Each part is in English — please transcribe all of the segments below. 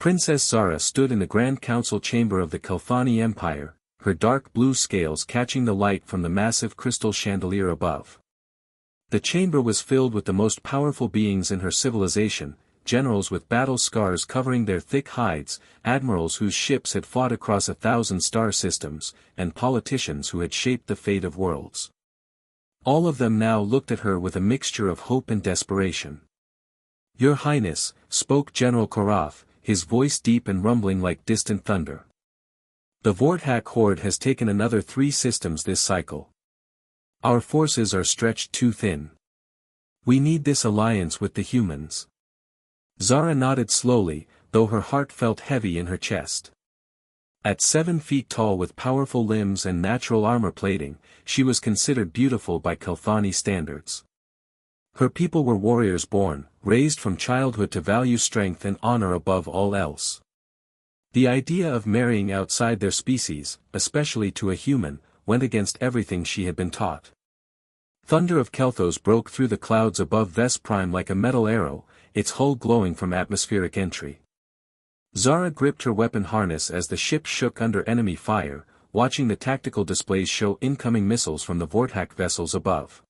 Princess Zara stood in the Grand Council chamber of the Kelphani Empire, her dark blue scales catching the light from the massive crystal chandelier above. The chamber was filled with the most powerful beings in her civilization, generals with battle scars covering their thick hides, admirals whose ships had fought across 1,000 star systems, and politicians who had shaped the fate of worlds. All of them now looked at her with a mixture of hope and desperation. "Your Highness," spoke General Korath, his voice deep and rumbling like distant thunder. "The Vorthak horde has taken another 3 systems this cycle. Our forces are stretched too thin. We need this alliance with the humans." Zara nodded slowly, though her heart felt heavy in her chest. At 7 feet tall with powerful limbs and natural armor plating, she was considered beautiful by Kelphani standards. Her people were warriors born, raised from childhood to value strength and honor above all else. The idea of marrying outside their species, especially to a human, went against everything she had been taught. Thunder of Kelthos broke through the clouds above Ves Prime like a metal arrow, its hull glowing from atmospheric entry. Zara gripped her weapon harness as the ship shook under enemy fire, watching the tactical displays show incoming missiles from the Vorthak vessels above.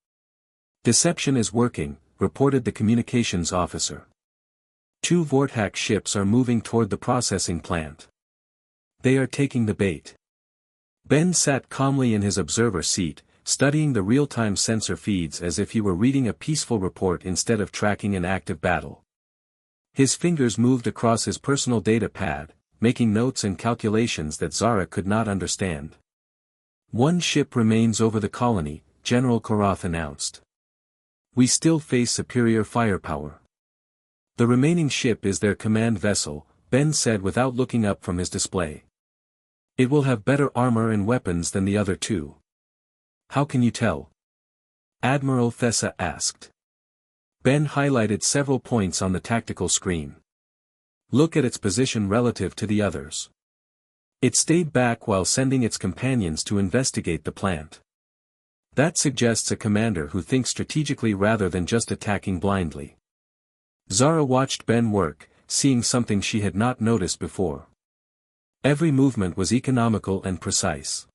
"Deception is working," reported the communications officer. 2 Vorthak ships are moving toward the processing plant. They are taking the bait. Ben sat calmly in his observer seat, studying the real-time sensor feeds as if he were reading a peaceful report instead of tracking an active battle. His fingers moved across his personal data pad, making notes and calculations that Zara could not understand. "1 ship remains over the colony," General Korath announced. "We still face superior firepower. The remaining ship is their command vessel," Ben said without looking up from his display. "It will have better armor and weapons than the other 2. "How can you tell?" Admiral Thessa asked. Ben highlighted several points on the tactical screen. "Look at its position relative to the others. It stayed back while sending its companions to investigate the plant. That suggests a commander who thinks strategically rather than just attacking blindly." Zara watched Ben work, seeing something she had not noticed before. Every movement was economical and precise.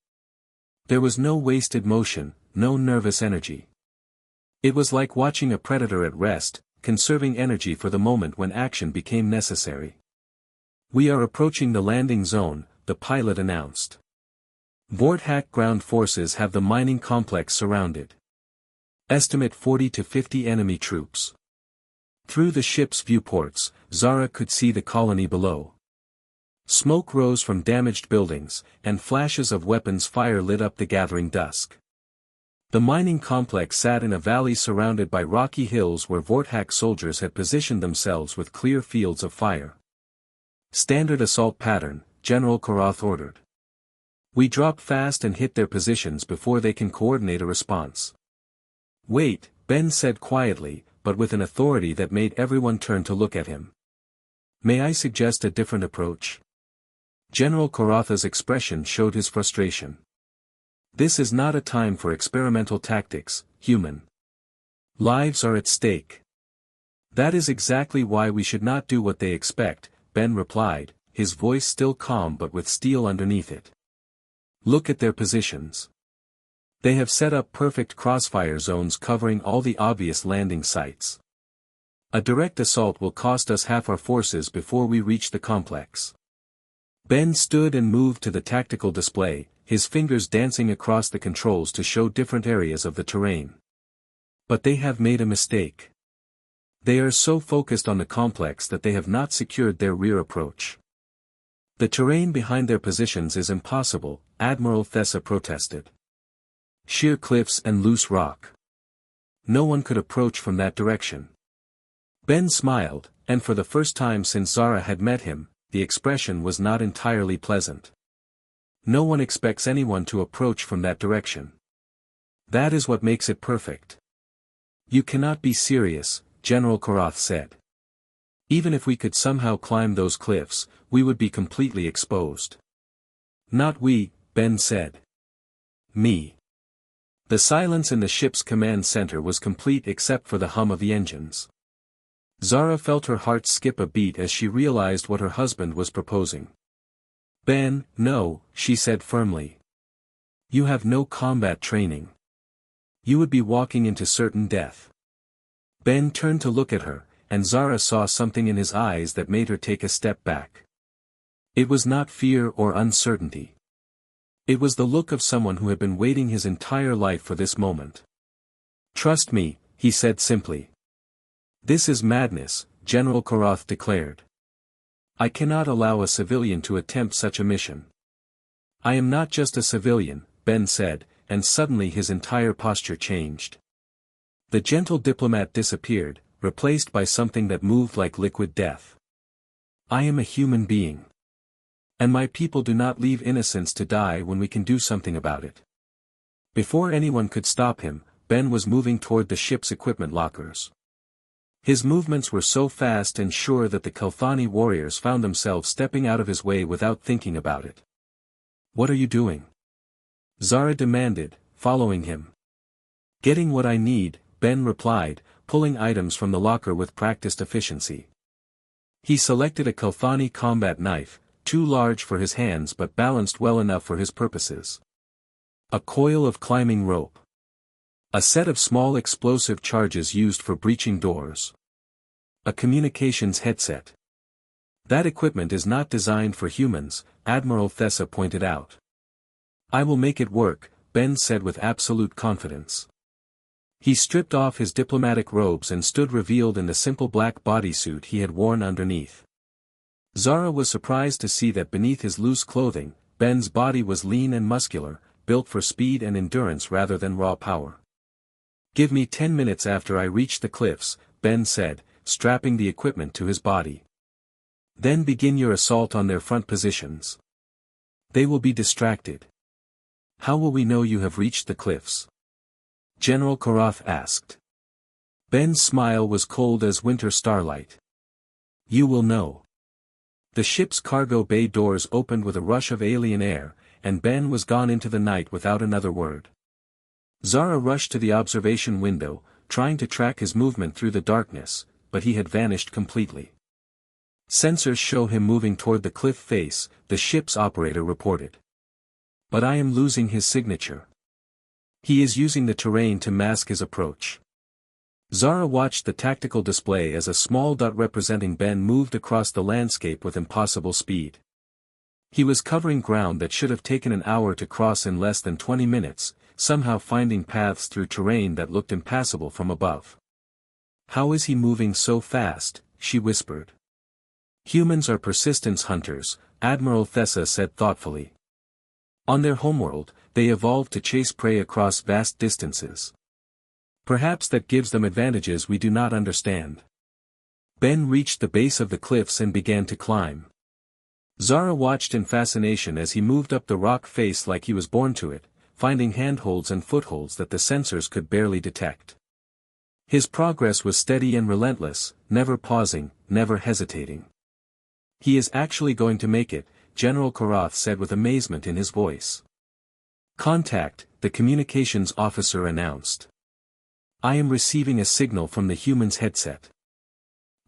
There was no wasted motion, no nervous energy. It was like watching a predator at rest, conserving energy for the moment when action became necessary. "We are approaching the landing zone," the pilot announced. "Vorthak ground forces have the mining complex surrounded. Estimate 40 to 50 enemy troops." Through the ship's viewports, Zara could see the colony below. Smoke rose from damaged buildings, and flashes of weapons fire lit up the gathering dusk. The mining complex sat in a valley surrounded by rocky hills where Vorthak soldiers had positioned themselves with clear fields of fire. "Standard assault pattern," General Korath ordered. "We drop fast and hit their positions before they can coordinate a response." "Wait," Ben said quietly, but with an authority that made everyone turn to look at him. "May I suggest a different approach?" General Koratha's expression showed his frustration. "This is not a time for experimental tactics, human. Lives are at stake." "That is exactly why we should not do what they expect," Ben replied, his voice still calm but with steel underneath it. "Look at their positions. They have set up perfect crossfire zones covering all the obvious landing sites. A direct assault will cost us half our forces before we reach the complex." Ben stood and moved to the tactical display, his fingers dancing across the controls to show different areas of the terrain. "But they have made a mistake. They are so focused on the complex that they have not secured their rear approach. The terrain behind their positions is impossible," Admiral Thessa protested. "Sheer cliffs and loose rock. No one could approach from that direction." Ben smiled, and for the first time since Zara had met him, the expression was not entirely pleasant. "No one expects anyone to approach from that direction. That is what makes it perfect." "You cannot be serious," General Korath said. "Even if we could somehow climb those cliffs, we would be completely exposed." "Not we," Ben said. "Me." The silence in the ship's command center was complete except for the hum of the engines. Zara felt her heart skip a beat as she realized what her husband was proposing. Ben, no, she said firmly. You have no combat training. You would be walking into certain death. Ben turned to look at her, and Zara saw something in his eyes that made her take a step back. It was not fear or uncertainty. It was the look of someone who had been waiting his entire life for this moment. Trust me, he said simply. This is madness, General Korath declared. I cannot allow a civilian to attempt such a mission. I am not just a civilian, Ben said, and suddenly his entire posture changed. The gentle diplomat disappeared, replaced by something that moved like liquid death. I am a human being. And my people do not leave innocents to die when we can do something about it. Before anyone could stop him, Ben was moving toward the ship's equipment lockers. His movements were so fast and sure that the Kelthani warriors found themselves stepping out of his way without thinking about it. What are you doing? Zara demanded, following him. Getting what I need, Ben replied, pulling items from the locker with practiced efficiency. He selected a Kelthani combat knife, too large for his hands but balanced well enough for his purposes. A coil of climbing rope. A set of small explosive charges used for breaching doors. A communications headset. That equipment is not designed for humans, Admiral Thessa pointed out. I will make it work, Ben said with absolute confidence. He stripped off his diplomatic robes and stood revealed in the simple black bodysuit he had worn underneath. Zara was surprised to see that beneath his loose clothing, Ben's body was lean and muscular, built for speed and endurance rather than raw power. Give me 10 minutes after I reach the cliffs, Ben said, strapping the equipment to his body. Then begin your assault on their front positions. They will be distracted. How will we know you have reached the cliffs? General Korath asked. Ben's smile was cold as winter starlight. You will know. The ship's cargo bay doors opened with a rush of alien air, and Ben was gone into the night without another word. Zara rushed to the observation window, trying to track his movement through the darkness, but he had vanished completely. Sensors show him moving toward the cliff face, the ship's operator reported. But I am losing his signature. He is using the terrain to mask his approach. Zara watched the tactical display as a small dot representing Ben moved across the landscape with impossible speed. He was covering ground that should have taken an hour to cross in less than 20 minutes, somehow finding paths through terrain that looked impassable from above. How is he moving so fast? She whispered. Humans are persistence hunters, Admiral Thessa said thoughtfully. On their homeworld, they evolved to chase prey across vast distances. Perhaps that gives them advantages we do not understand. Ben reached the base of the cliffs and began to climb. Zara watched in fascination as he moved up the rock face like he was born to it, finding handholds and footholds that the sensors could barely detect. His progress was steady and relentless, never pausing, never hesitating. He is actually going to make it, General Korath said with amazement in his voice. Contact, the communications officer announced. I am receiving a signal from the human's headset.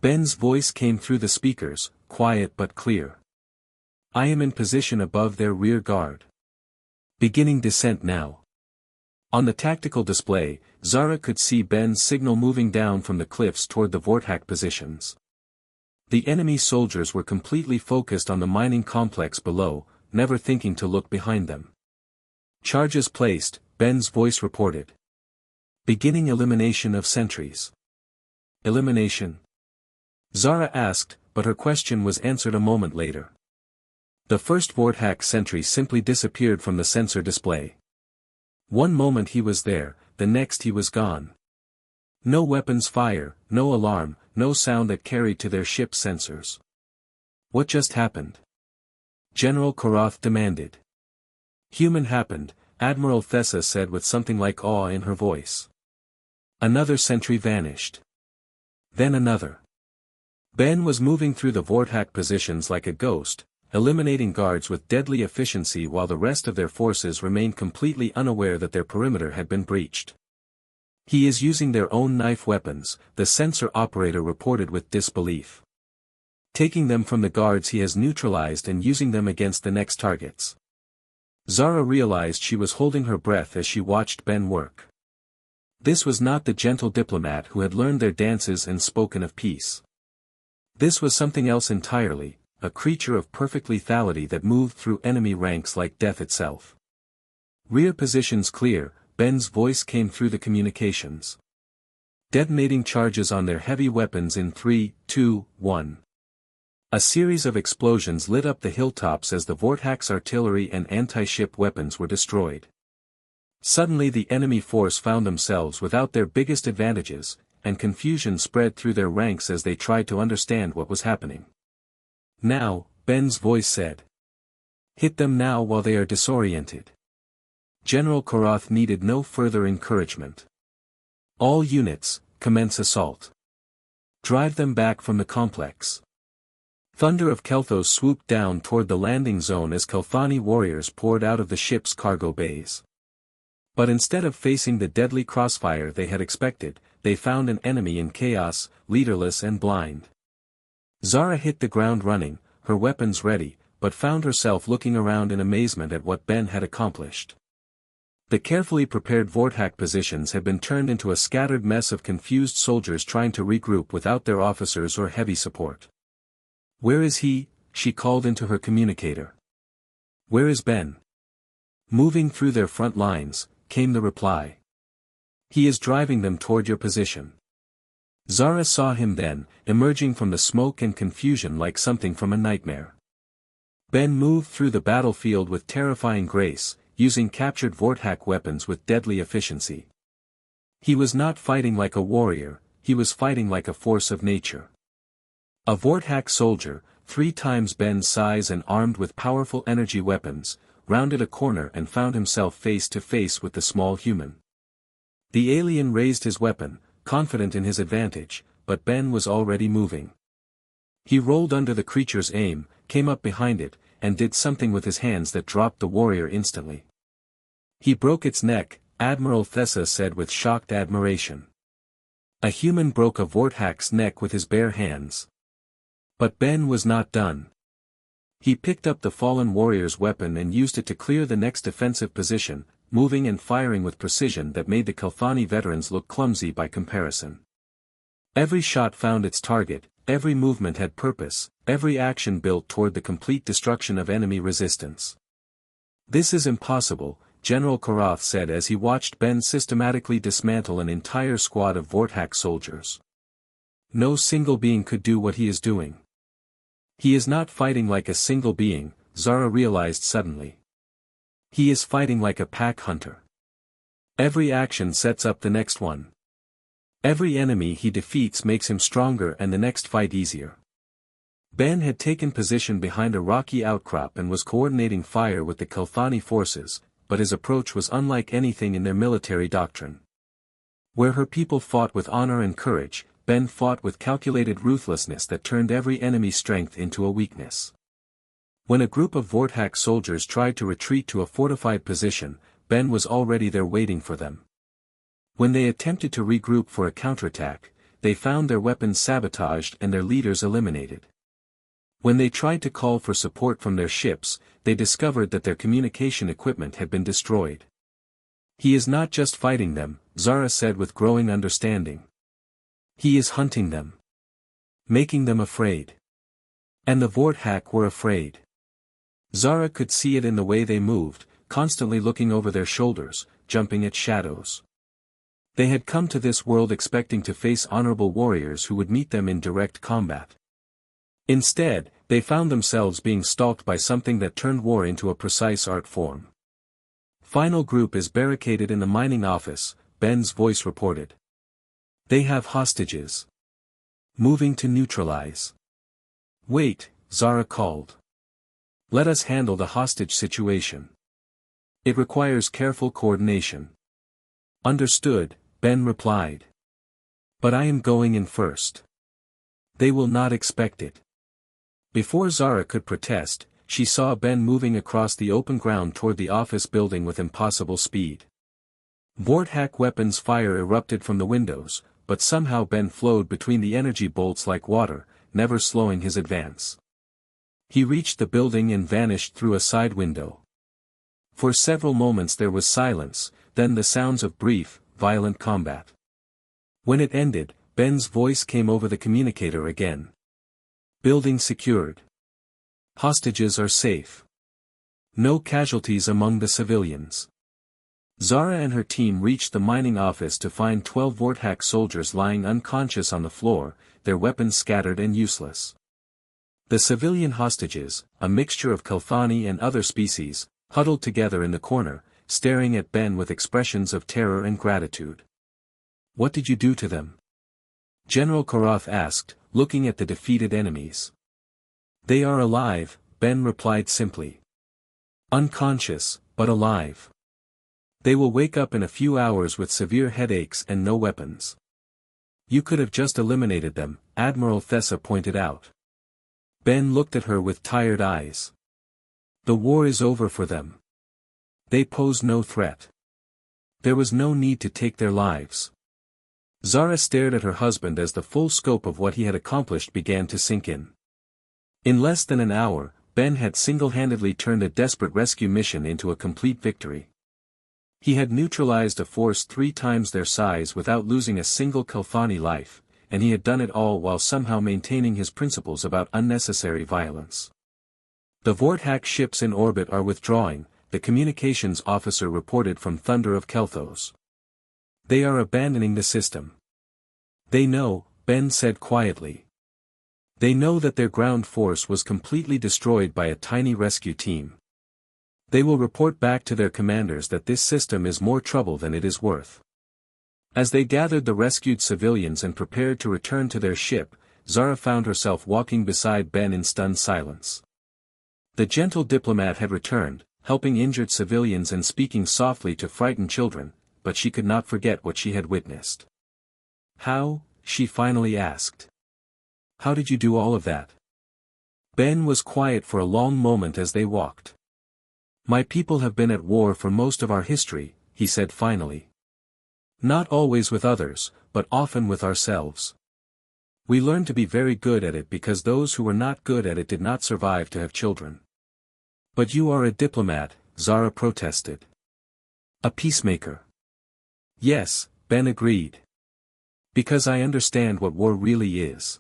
Ben's voice came through the speakers, quiet but clear. I am in position above their rear guard. Beginning descent now. On the tactical display, Zara could see Ben's signal moving down from the cliffs toward the Vortak positions. The enemy soldiers were completely focused on the mining complex below, never thinking to look behind them. Charges placed, Ben's voice reported. Beginning elimination of sentries. Elimination? Zara asked, but her question was answered a moment later. The first Vortak sentry simply disappeared from the sensor display. One moment he was there, the next he was gone. No weapons fire, no alarm, no sound that carried to their ship's sensors. What just happened? General Korath demanded. Human happened, Admiral Thessa said with something like awe in her voice. Another sentry vanished. Then another. Ben was moving through the Vortak positions like a ghost, eliminating guards with deadly efficiency while the rest of their forces remained completely unaware that their perimeter had been breached. He is using their own knife weapons, the sensor operator reported with disbelief. Taking them from the guards he has neutralized and using them against the next targets. Zara realized she was holding her breath as she watched Ben work. This was not the gentle diplomat who had learned their dances and spoken of peace. This was something else entirely, a creature of perfect lethality that moved through enemy ranks like death itself. Rear positions clear, Ben's voice came through the communications. Detonating charges on their heavy weapons in 3, 2, 1. A series of explosions lit up the hilltops as the Vortex artillery and anti-ship weapons were destroyed. Suddenly the enemy force found themselves without their biggest advantages, and confusion spread through their ranks as they tried to understand what was happening. Now, Ben's voice said. Hit them now while they are disoriented. General Korath needed no further encouragement. All units, commence assault. Drive them back from the complex. Thunder of Kelthos swooped down toward the landing zone as Kelthani warriors poured out of the ship's cargo bays. But instead of facing the deadly crossfire they had expected, they found an enemy in chaos, leaderless and blind. Zara hit the ground running, her weapons ready, but found herself looking around in amazement at what Ben had accomplished. The carefully prepared Vortex positions had been turned into a scattered mess of confused soldiers trying to regroup without their officers or heavy support. "Where is he?" she called into her communicator. "Where is Ben?" Moving through their front lines, came the reply. "He is driving them toward your position." Zara saw him then, emerging from the smoke and confusion like something from a nightmare. Ben moved through the battlefield with terrifying grace, using captured Vortex weapons with deadly efficiency. He was not fighting like a warrior, he was fighting like a force of nature. A Vortex soldier, 3 times Ben's size and armed with powerful energy weapons, rounded a corner and found himself face to face with the small human. The alien raised his weapon, confident in his advantage, but Ben was already moving. He rolled under the creature's aim, came up behind it, and did something with his hands that dropped the warrior instantly. "He broke its neck," Admiral Thessa said with shocked admiration. A human broke a Vortex neck with his bare hands. But Ben was not done. He picked up the fallen warrior's weapon and used it to clear the next defensive position, moving and firing with precision that made the Kelthani veterans look clumsy by comparison. Every shot found its target, every movement had purpose, every action built toward the complete destruction of enemy resistance. "This is impossible," General Korath said as he watched Ben systematically dismantle an entire squad of Vortex soldiers. "No single being could do what he is doing." "He is not fighting like a single being," Zara realized suddenly. "He is fighting like a pack hunter. Every action sets up the next one. Every enemy he defeats makes him stronger and the next fight easier." Ben had taken position behind a rocky outcrop and was coordinating fire with the Kelthani forces, but his approach was unlike anything in their military doctrine. Where her people fought with honor and courage, Ben fought with calculated ruthlessness that turned every enemy's strength into a weakness. When a group of Vortex soldiers tried to retreat to a fortified position, Ben was already there waiting for them. When they attempted to regroup for a counterattack, they found their weapons sabotaged and their leaders eliminated. When they tried to call for support from their ships, they discovered that their communication equipment had been destroyed. "He is not just fighting them," Zara said with growing understanding. "He is hunting them. Making them afraid." And the Vortex were afraid. Zara could see it in the way they moved, constantly looking over their shoulders, jumping at shadows. They had come to this world expecting to face honorable warriors who would meet them in direct combat. Instead, they found themselves being stalked by something that turned war into a precise art form. "Final group is barricaded in the mining office," Ben's voice reported. "They have hostages. Moving to neutralize." "Wait," Zara called. "Let us handle the hostage situation. It requires careful coordination." "Understood," Ben replied. "But I am going in first. They will not expect it." Before Zara could protest, she saw Ben moving across the open ground toward the office building with impossible speed. Vorthack weapons fire erupted from the windows, but somehow Ben flowed between the energy bolts like water, never slowing his advance. He reached the building and vanished through a side window. For several moments there was silence, then the sounds of brief, violent combat. When it ended, Ben's voice came over the communicator again. Building secured. Hostages are safe. No casualties among the civilians. Zara and her team reached the mining office to find 12 Vorthack soldiers lying unconscious on the floor, their weapons scattered and useless. The civilian hostages, a mixture of Kelthani and other species, huddled together in the corner, staring at Ben with expressions of terror and gratitude. "What did you do to them?" General Korath asked, looking at the defeated enemies. "They are alive," Ben replied simply. "Unconscious, but alive. They will wake up in a few hours with severe headaches and no weapons." "You could have just eliminated them," Admiral Thessa pointed out. Ben looked at her with tired eyes. "The war is over for them. They pose no threat. There was no need to take their lives." Zara stared at her husband as the full scope of what he had accomplished began to sink in. In less than an hour, Ben had single-handedly turned a desperate rescue mission into a complete victory. He had neutralized a force 3 times their size without losing a single Kelthani life, and he had done it all while somehow maintaining his principles about unnecessary violence. "The Vorthack ships in orbit are withdrawing," the communications officer reported from Thunder of Kelthos. "They are abandoning the system." "They know," Ben said quietly. "They know that their ground force was completely destroyed by a tiny rescue team. They will report back to their commanders that this system is more trouble than it is worth." As they gathered the rescued civilians and prepared to return to their ship, Zara found herself walking beside Ben in stunned silence. The gentle diplomat had returned, helping injured civilians and speaking softly to frightened children, but she could not forget what she had witnessed. "How?" she finally asked. "How did you do all of that?" Ben was quiet for a long moment as they walked. "My people have been at war for most of our history," he said finally. "Not always with others, but often with ourselves. We learned to be very good at it because those who were not good at it did not survive to have children." "But you are a diplomat," Zara protested. "A peacemaker." "Yes," Ben agreed. "Because I understand what war really is.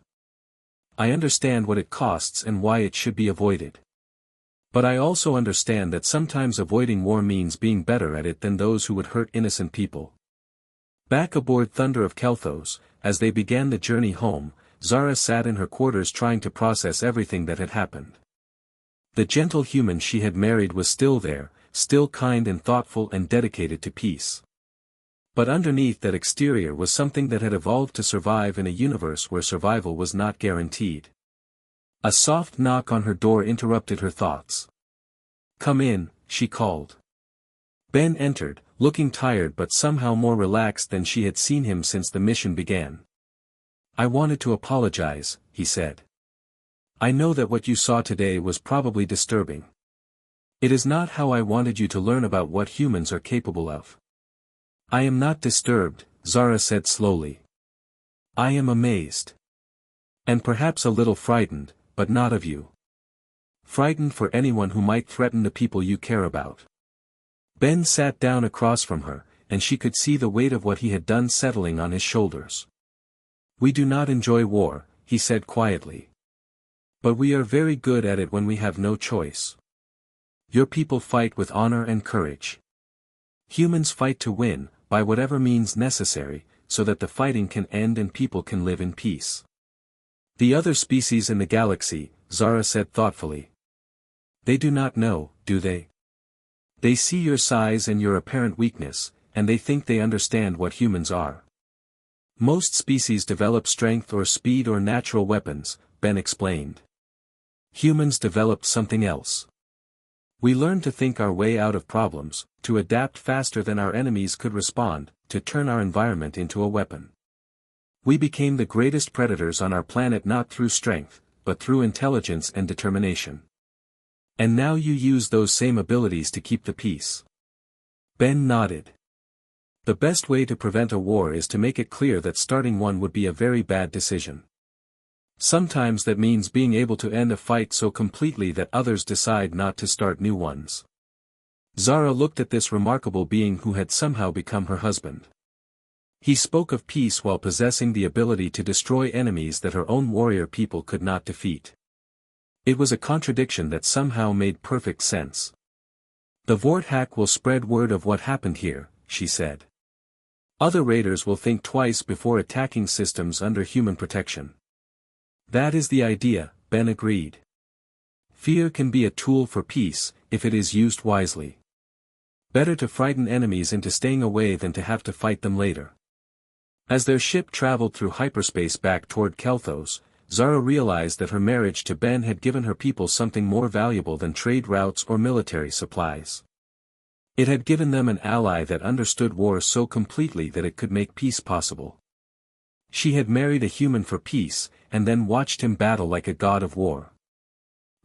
I understand what it costs and why it should be avoided. But I also understand that sometimes avoiding war means being better at it than those who would hurt innocent people." Back aboard Thunder of Kelthos, as they began the journey home, Zara sat in her quarters trying to process everything that had happened. The gentle human she had married was still there, still kind and thoughtful and dedicated to peace. But underneath that exterior was something that had evolved to survive in a universe where survival was not guaranteed. A soft knock on her door interrupted her thoughts. "Come in," she called. Ben entered, looking tired but somehow more relaxed than she had seen him since the mission began. "I wanted to apologize," he said. "I know that what you saw today was probably disturbing. It is not how I wanted you to learn about what humans are capable of." "I am not disturbed," Zara said slowly. "I am amazed. And perhaps a little frightened, but not of you. Frightened for anyone who might threaten the people you care about." Ben sat down across from her, and she could see the weight of what he had done settling on his shoulders. "We do not enjoy war," he said quietly. "But we are very good at it when we have no choice. Your people fight with honor and courage. Humans fight to win, by whatever means necessary, so that the fighting can end and people can live in peace. The other species in the galaxy," Zara said thoughtfully. "They do not know, do they? They see your size and your apparent weakness, and they think they understand what humans are. Most species develop strength or speed or natural weapons," Ben explained. "Humans developed something else. We learned to think our way out of problems, to adapt faster than our enemies could respond, to turn our environment into a weapon. We became the greatest predators on our planet not through strength, but through intelligence and determination. And now you use those same abilities to keep the peace." Ben nodded. The best way to prevent a war is to make it clear that starting one would be a very bad decision. Sometimes that means being able to end a fight so completely that others decide not to start new ones. Zara looked at this remarkable being who had somehow become her husband. He spoke of peace while possessing the ability to destroy enemies that her own warrior people could not defeat. It was a contradiction that somehow made perfect sense. The Vorthak will spread word of what happened here, she said. Other raiders will think twice before attacking systems under human protection. That is the idea, Ben agreed. Fear can be a tool for peace, if it is used wisely. Better to frighten enemies into staying away than to have to fight them later. As their ship traveled through hyperspace back toward Kelthos, Zara realized that her marriage to Ben had given her people something more valuable than trade routes or military supplies. It had given them an ally that understood war so completely that it could make peace possible. She had married a human for peace, and then watched him battle like a god of war.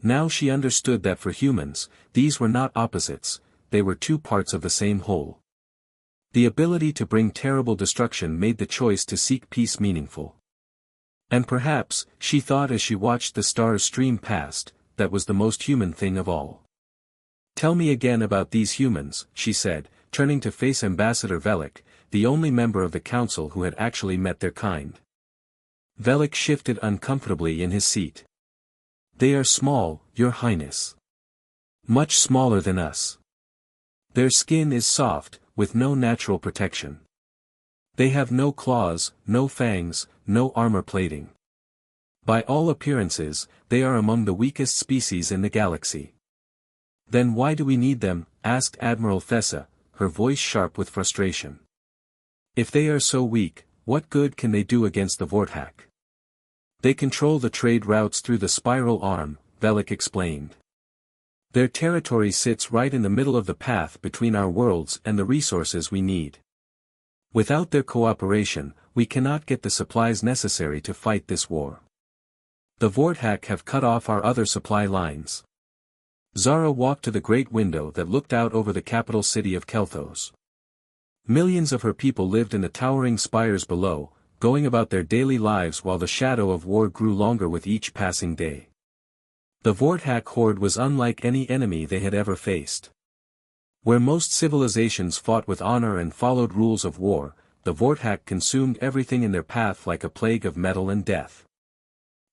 Now she understood that for humans, these were not opposites, they were two parts of the same whole. The ability to bring terrible destruction made the choice to seek peace meaningful. And perhaps, she thought as she watched the stars stream past, that was the most human thing of all. Tell me again about these humans, she said, turning to face Ambassador Velik, the only member of the council who had actually met their kind. Velik shifted uncomfortably in his seat. They are small, Your Highness. Much smaller than us. Their skin is soft, with no natural protection. They have no claws, no fangs, no armor plating. By all appearances, they are among the weakest species in the galaxy. Then why do we need them? Asked Admiral Thessa, her voice sharp with frustration. If they are so weak, what good can they do against the Vorthak? They control the trade routes through the spiral arm, Velik explained. Their territory sits right in the middle of the path between our worlds and the resources we need. Without their cooperation, we cannot get the supplies necessary to fight this war. The Vorthak have cut off our other supply lines. Zara walked to the great window that looked out over the capital city of Kelthos. Millions of her people lived in the towering spires below, going about their daily lives while the shadow of war grew longer with each passing day. The Vorthak horde was unlike any enemy they had ever faced. Where most civilizations fought with honor and followed rules of war, the Vorthak consumed everything in their path like a plague of metal and death.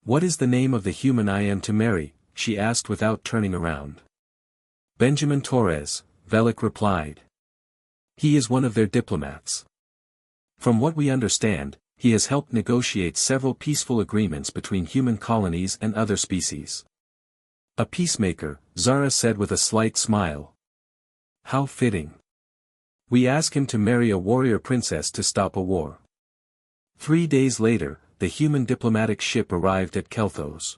What is the name of the human I am to marry? She asked without turning around. Benjamin Torres, Velik replied. He is one of their diplomats. From what we understand, he has helped negotiate several peaceful agreements between human colonies and other species. A peacemaker, Zara said with a slight smile. How fitting. We ask him to marry a warrior princess to stop a war. 3 days later, the human diplomatic ship arrived at Kelthos.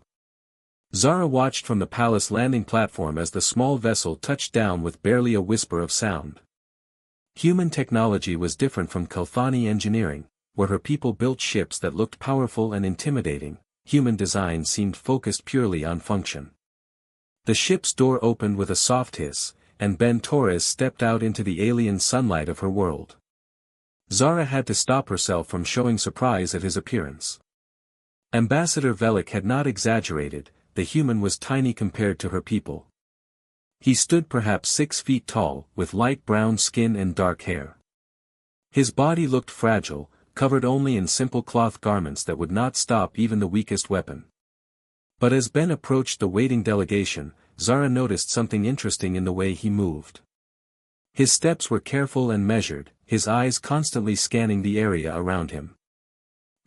Zara watched from the palace landing platform as the small vessel touched down with barely a whisper of sound. Human technology was different from Kelthani engineering, where her people built ships that looked powerful and intimidating. Human design seemed focused purely on function. The ship's door opened with a soft hiss, and Ben Torres stepped out into the alien sunlight of her world. Zara had to stop herself from showing surprise at his appearance. Ambassador Velik had not exaggerated, the human was tiny compared to her people. He stood perhaps 6 feet tall, with light brown skin and dark hair. His body looked fragile, covered only in simple cloth garments that would not stop even the weakest weapon. But as Ben approached the waiting delegation, Zara noticed something interesting in the way he moved. His steps were careful and measured, his eyes constantly scanning the area around him.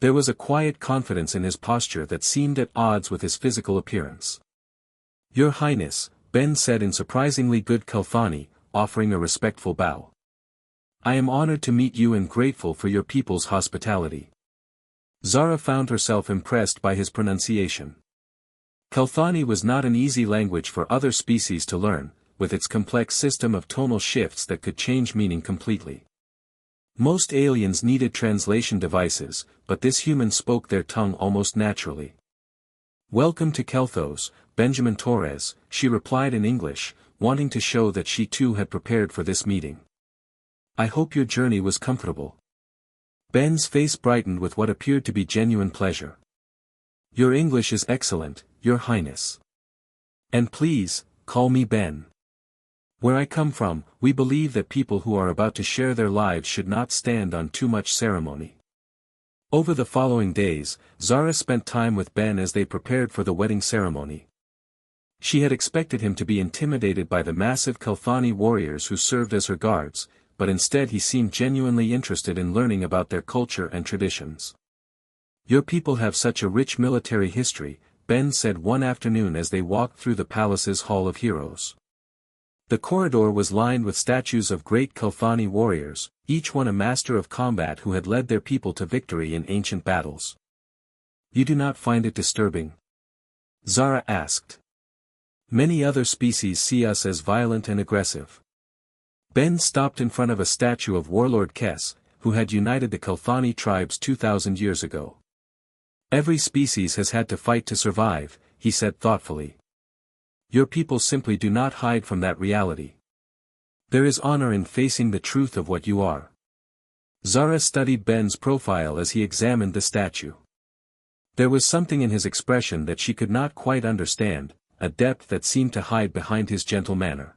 There was a quiet confidence in his posture that seemed at odds with his physical appearance. Your Highness, Ben said in surprisingly good Kelthani, offering a respectful bow. I am honored to meet you and grateful for your people's hospitality. Zara found herself impressed by his pronunciation. Kelthani was not an easy language for other species to learn, with its complex system of tonal shifts that could change meaning completely. Most aliens needed translation devices, but this human spoke their tongue almost naturally. Welcome to Kelthos, Benjamin Torres, she replied in English, wanting to show that she too had prepared for this meeting. I hope your journey was comfortable. Ben's face brightened with what appeared to be genuine pleasure. Your English is excellent, Your Highness. And please, call me Ben. Where I come from, we believe that people who are about to share their lives should not stand on too much ceremony. Over the following days, Zara spent time with Ben as they prepared for the wedding ceremony. She had expected him to be intimidated by the massive Kelthani warriors who served as her guards, but instead he seemed genuinely interested in learning about their culture and traditions. Your people have such a rich military history, Ben said one afternoon as they walked through the palace's Hall of Heroes. The corridor was lined with statues of great Kelthani warriors, each one a master of combat who had led their people to victory in ancient battles. You do not find it disturbing? Zara asked. Many other species see us as violent and aggressive. Ben stopped in front of a statue of warlord Kes, who had united the Kelthani tribes 2,000 years ago. Every species has had to fight to survive, he said thoughtfully. Your people simply do not hide from that reality. There is honor in facing the truth of what you are. Zara studied Ben's profile as he examined the statue. There was something in his expression that she could not quite understand, a depth that seemed to hide behind his gentle manner.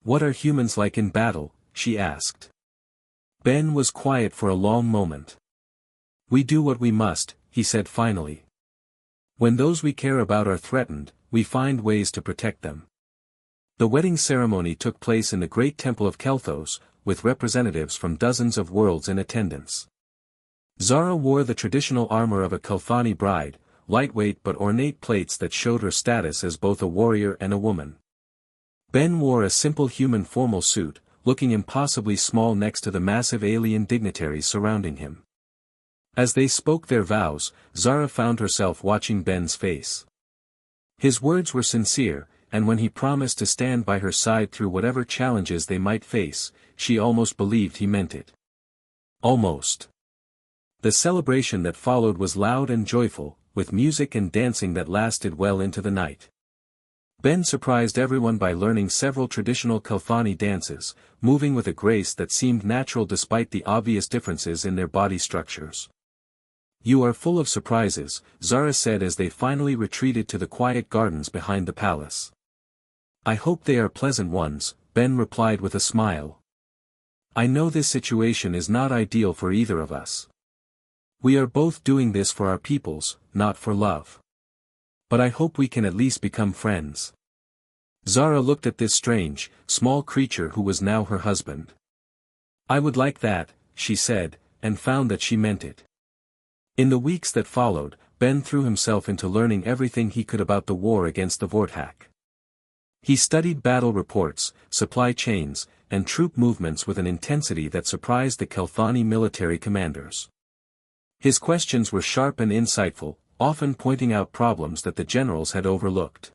What are humans like in battle? She asked. Ben was quiet for a long moment. We do what we must, he said finally. When those we care about are threatened, we find ways to protect them. The wedding ceremony took place in the great temple of Kelthos, with representatives from dozens of worlds in attendance. Zara wore the traditional armor of a Kelthani bride, lightweight but ornate plates that showed her status as both a warrior and a woman. Ben wore a simple human formal suit, looking impossibly small next to the massive alien dignitaries surrounding him. As they spoke their vows, Zara found herself watching Ben's face. His words were sincere, and when he promised to stand by her side through whatever challenges they might face, she almost believed he meant it. Almost. The celebration that followed was loud and joyful, with music and dancing that lasted well into the night. Ben surprised everyone by learning several traditional Kelthani dances, moving with a grace that seemed natural despite the obvious differences in their body structures. You are full of surprises, Zara said as they finally retreated to the quiet gardens behind the palace. I hope they are pleasant ones, Ben replied with a smile. I know this situation is not ideal for either of us. We are both doing this for our peoples, not for love. But I hope we can at least become friends. Zara looked at this strange, small creature who was now her husband. I would like that, she said, and found that she meant it. In the weeks that followed, Ben threw himself into learning everything he could about the war against the Vorthak. He studied battle reports, supply chains, and troop movements with an intensity that surprised the Kelthani military commanders. His questions were sharp and insightful, often pointing out problems that the generals had overlooked.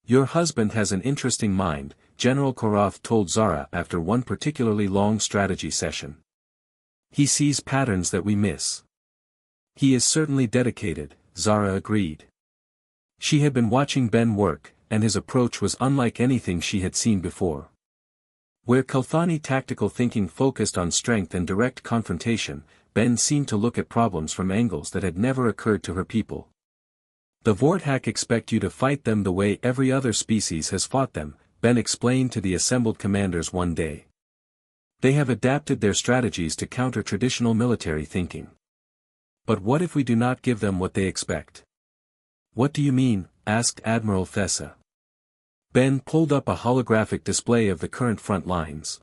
Your husband has an interesting mind, General Korath told Zara after one particularly long strategy session. He sees patterns that we miss. He is certainly dedicated, Zara agreed. She had been watching Ben work, and his approach was unlike anything she had seen before. Where Kelthani tactical thinking focused on strength and direct confrontation, Ben seemed to look at problems from angles that had never occurred to her people. The Vorthak expect you to fight them the way every other species has fought them, Ben explained to the assembled commanders one day. They have adapted their strategies to counter traditional military thinking. But what if we do not give them what they expect? What do you mean? Asked Admiral Thessa. Ben pulled up a holographic display of the current front lines.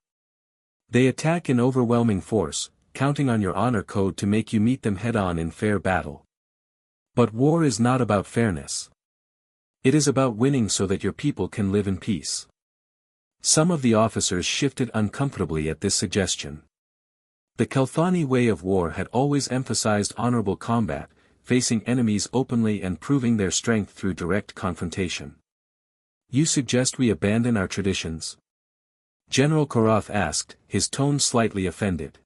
They attack in overwhelming force, counting on your honor code to make you meet them head-on in fair battle. But war is not about fairness. It is about winning so that your people can live in peace. Some of the officers shifted uncomfortably at this suggestion. The Kelthani way of war had always emphasized honorable combat, facing enemies openly and proving their strength through direct confrontation. You suggest we abandon our traditions? General Korath asked, his tone slightly offended.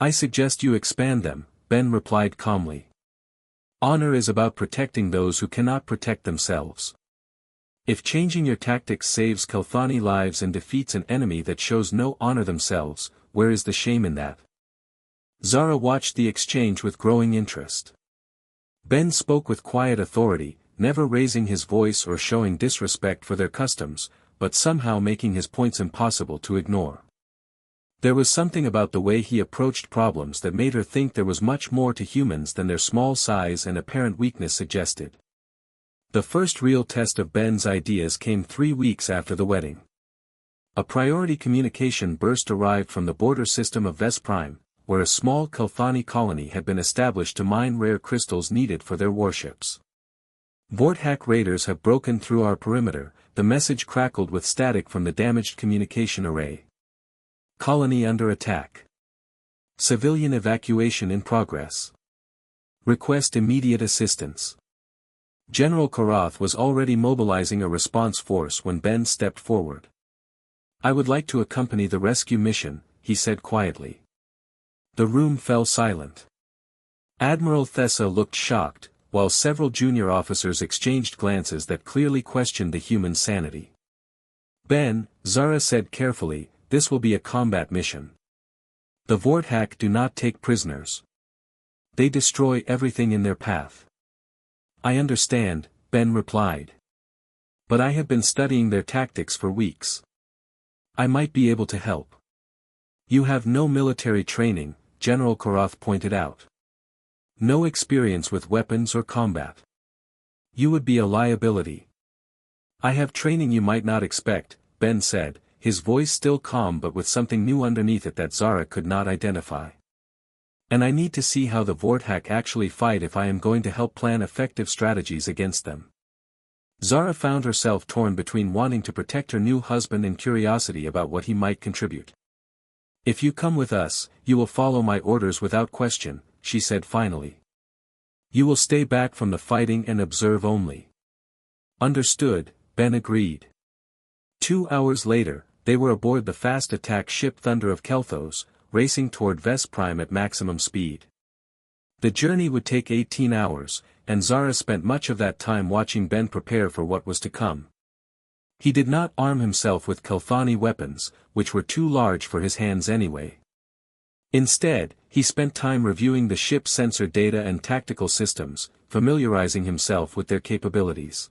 I suggest you expand them, Ben replied calmly. Honor is about protecting those who cannot protect themselves. If changing your tactics saves Kelthani lives and defeats an enemy that shows no honor themselves, where is the shame in that? Zara watched the exchange with growing interest. Ben spoke with quiet authority, never raising his voice or showing disrespect for their customs, but somehow making his points impossible to ignore. There was something about the way he approached problems that made her think there was much more to humans than their small size and apparent weakness suggested. The first real test of Ben's ideas came 3 weeks after the wedding. A priority communication burst arrived from the border system of Ves Prime, where a small Kelthani colony had been established to mine rare crystals needed for their warships. Vorthak raiders have broken through our perimeter, the message crackled with static from the damaged communication array. Colony under attack. Civilian evacuation in progress. Request immediate assistance. General Karath was already mobilizing a response force when Ben stepped forward. "I would like to accompany the rescue mission," he said quietly. The room fell silent. Admiral Thessa looked shocked, while several junior officers exchanged glances that clearly questioned the human sanity. "Ben," Zara said carefully, "this will be a combat mission. The Vorthak do not take prisoners. They destroy everything in their path." "I understand," Ben replied. "But I have been studying their tactics for weeks. I might be able to help." "You have no military training," General Karath pointed out. "No experience with weapons or combat. You would be a liability." "I have training you might not expect," Ben said, his voice still calm but with something new underneath it that Zara could not identify. "And I need to see how the Vorthak actually fight if I am going to help plan effective strategies against them." Zara found herself torn between wanting to protect her new husband and curiosity about what he might contribute. "If you come with us, you will follow my orders without question," she said finally. "You will stay back from the fighting and observe only." "Understood," Ben agreed. 2 hours later, they were aboard the fast attack ship Thunder of Kelthos, racing toward Ves Prime at maximum speed. The journey would take 18 hours, and Zara spent much of that time watching Ben prepare for what was to come. He did not arm himself with Kelthani weapons, which were too large for his hands anyway. Instead, he spent time reviewing the ship's sensor data and tactical systems, familiarizing himself with their capabilities.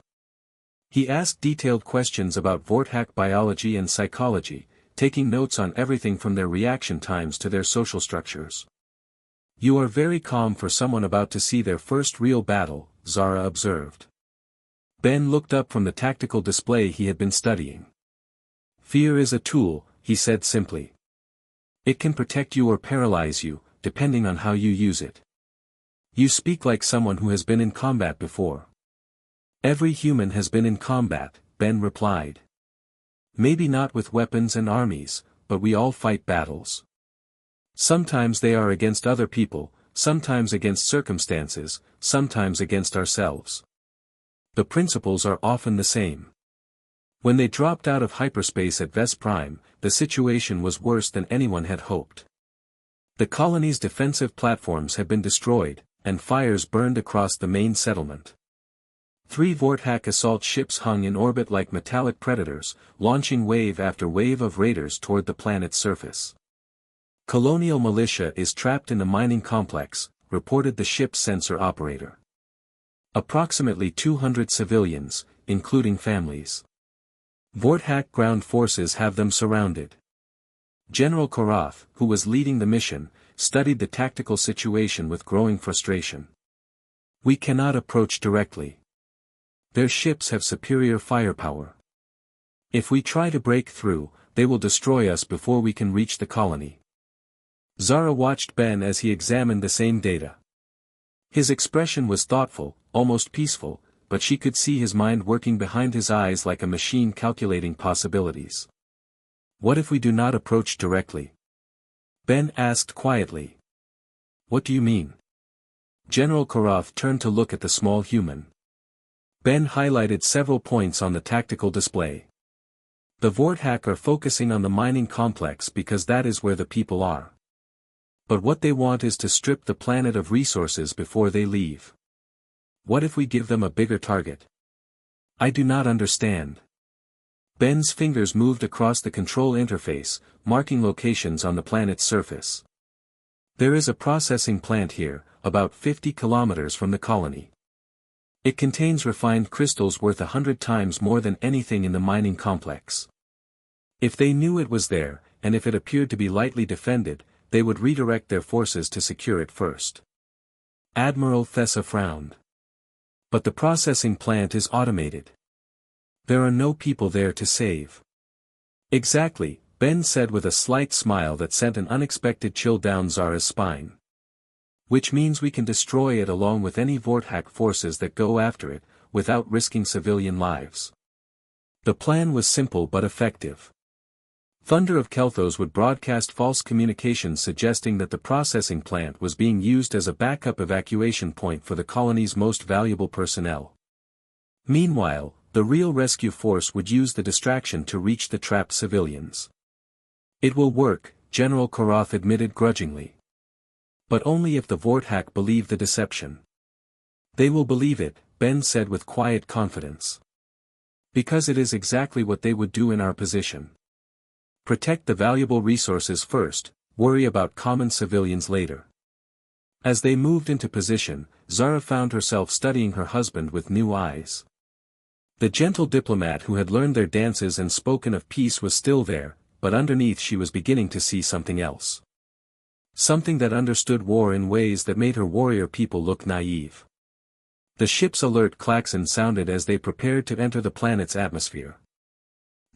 He asked detailed questions about Vorthak biology and psychology, taking notes on everything from their reaction times to their social structures. "You are very calm for someone about to see their first real battle," Zara observed. Ben looked up from the tactical display he had been studying. "Fear is a tool," he said simply. "It can protect you or paralyze you, depending on how you use it." "You speak like someone who has been in combat before." "Every human has been in combat," Ben replied. "Maybe not with weapons and armies, but we all fight battles. Sometimes they are against other people, sometimes against circumstances, sometimes against ourselves. The principles are often the same." When they dropped out of hyperspace at Ves Prime, the situation was worse than anyone had hoped. The colony's defensive platforms had been destroyed, and fires burned across the main settlement. 3 Vorthak assault ships hung in orbit like metallic predators, launching wave after wave of raiders toward the planet's surface. "Colonial militia is trapped in the mining complex," reported the ship's sensor operator. "Approximately 200 civilians, including families. Vorthak ground forces have them surrounded." General Karath, who was leading the mission, studied the tactical situation with growing frustration. "We cannot approach directly. Their ships have superior firepower. If we try to break through, they will destroy us before we can reach the colony." Zara watched Ben as he examined the same data. His expression was thoughtful, almost peaceful, but she could see his mind working behind his eyes like a machine calculating possibilities. "What if we do not approach directly?" Ben asked quietly. "What do you mean?" General Karath turned to look at the small human. Ben highlighted several points on the tactical display. "The Vorthak are focusing on the mining complex because that is where the people are. But what they want is to strip the planet of resources before they leave. What if we give them a bigger target?" I do not understand. Ben's fingers moved across the control interface, marking locations on the planet's surface. There is a processing plant here, about 50 kilometers from the colony. It contains refined crystals worth 100 times more than anything in the mining complex. If they knew it was there, and if it appeared to be lightly defended, they would redirect their forces to secure it first. Admiral Thessa frowned. But the processing plant is automated. There are no people there to save. Exactly, Ben said with a slight smile that sent an unexpected chill down Zara's spine. Which means we can destroy it along with any Vorthack forces that go after it, without risking civilian lives. The plan was simple but effective. Thunder of Kelthos would broadcast false communications suggesting that the processing plant was being used as a backup evacuation point for the colony's most valuable personnel. Meanwhile, the real rescue force would use the distraction to reach the trapped civilians. It will work, General Koroth admitted grudgingly. But only if the Vorthack believe the deception. They will believe it, Ben said with quiet confidence. Because it is exactly what they would do in our position. Protect the valuable resources first, worry about common civilians later. As they moved into position, Zara found herself studying her husband with new eyes. The gentle diplomat who had learned their dances and spoken of peace was still there, but underneath she was beginning to see something else. Something that understood war in ways that made her warrior people look naive. The ship's alert klaxon sounded as they prepared to enter the planet's atmosphere.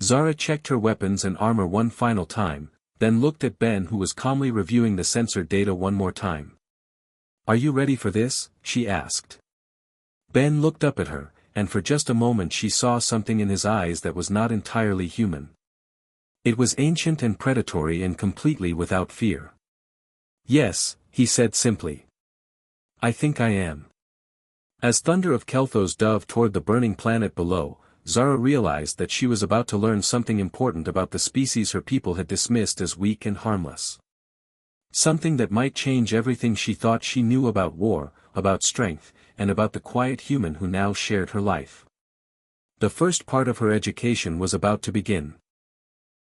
Zara checked her weapons and armor one final time, then looked at Ben who was calmly reviewing the sensor data one more time. Are you ready for this? She asked. Ben looked up at her, and for just a moment she saw something in his eyes that was not entirely human. It was ancient and predatory and completely without fear. Yes, he said simply. I think I am. As Thunder of Kelthos dove toward the burning planet below, Zara realized that she was about to learn something important about the species her people had dismissed as weak and harmless. Something that might change everything she thought she knew about war, about strength, and about the quiet human who now shared her life. The first part of her education was about to begin.